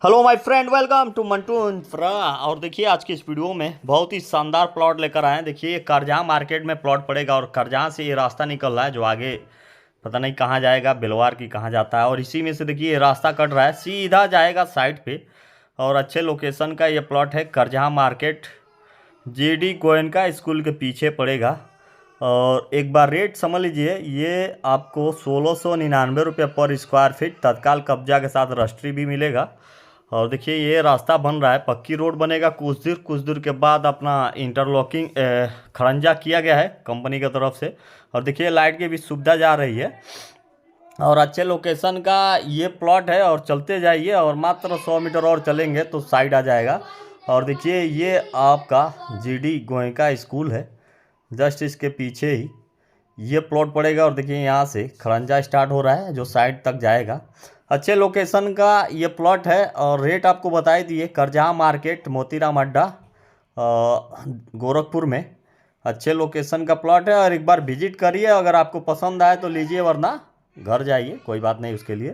Hello my friend, welcome to Mantu infra. और देखिए आज की इस वीडियो में बहुत ही शानदार प्लॉट लेकर आए हैं। देखिए ये करजहाँ मार्केट में प्लॉट पड़ेगा और करजहाँ से ये रास्ता निकल रहा है जो आगे पता नहीं कहाँ जाएगा, बिलवार की कहाँ जाता है। और इसी में से देखिए ये रास्ता कट रहा है, सीधा जाएगा साइड पे। और अच्छे लोकेशन का ये प्लॉट है, करजहाँ मार्केट जेडी गोयनका स्कूल के पीछे पड़ेगा। और एक बार रेट समझ लीजिए, ये आपको 1699 रुपये पर स्क्वायर फीट तत्काल कब्जा के साथ रजिस्ट्री भी मिलेगा। और देखिए ये रास्ता बन रहा है, पक्की रोड बनेगा। कुछ दूर के बाद अपना इंटरलॉकिंग खड़ंजा किया गया है कंपनी की तरफ से। और देखिए लाइट की भी सुविधा जा रही है और अच्छे लोकेशन का ये प्लॉट है। और चलते जाइए और मात्र 100 मीटर और चलेंगे तो साइड आ जाएगा। और देखिए ये आपका जीडी गोयनका स्कूल है, जस्ट इसके पीछे ही ये प्लॉट पड़ेगा। और देखिए यहाँ से खड़ंजा स्टार्ट हो रहा है जो साइड तक जाएगा। अच्छे लोकेशन का ये प्लॉट है और रेट आपको बता ही दिए। करजहाँ मार्केट, मोतीराम अड्डा, गोरखपुर में अच्छे लोकेशन का प्लॉट है। और एक बार विजिट करिए, अगर आपको पसंद आए तो लीजिए, वरना घर जाइए, कोई बात नहीं। उसके लिए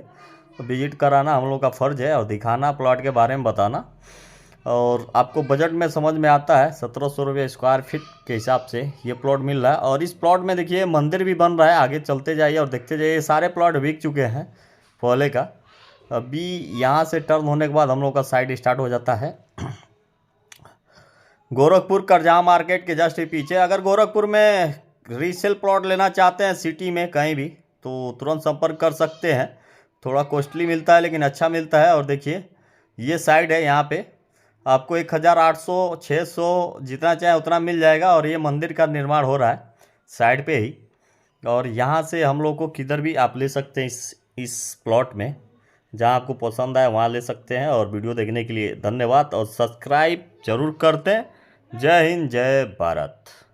तो विजिट कराना हम लोग का फ़र्ज़ है और दिखाना, प्लॉट के बारे में बताना। और आपको बजट में समझ में आता है, 1700 रुपये स्क्वायर फीट के हिसाब से ये प्लॉट मिल रहा है। और इस प्लॉट में देखिए मंदिर भी बन रहा है, आगे चलते जाइए और देखते जाइए। सारे प्लॉट बिक चुके हैं पहले का। अभी यहाँ से टर्न होने के बाद हम लोग का साइड स्टार्ट हो जाता है गोरखपुर करजहाँ मार्केट के जस्ट पीछे। अगर गोरखपुर में रीसेल प्लॉट लेना चाहते हैं सिटी में कहीं भी, तो तुरंत संपर्क कर सकते हैं। थोड़ा कॉस्टली मिलता है लेकिन अच्छा मिलता है। और देखिए ये साइड है, यहाँ पे आपको 1800 600 जितना चाहे उतना मिल जाएगा। और ये मंदिर का निर्माण हो रहा है साइड पे ही। और यहाँ से हम लोग को किधर भी आप ले सकते हैं, इस प्लॉट में जहाँ आपको पसंद आए वहाँ ले सकते हैं। और वीडियो देखने के लिए धन्यवाद और सब्सक्राइब जरूर करते हैं। जय हिंद, जय भारत।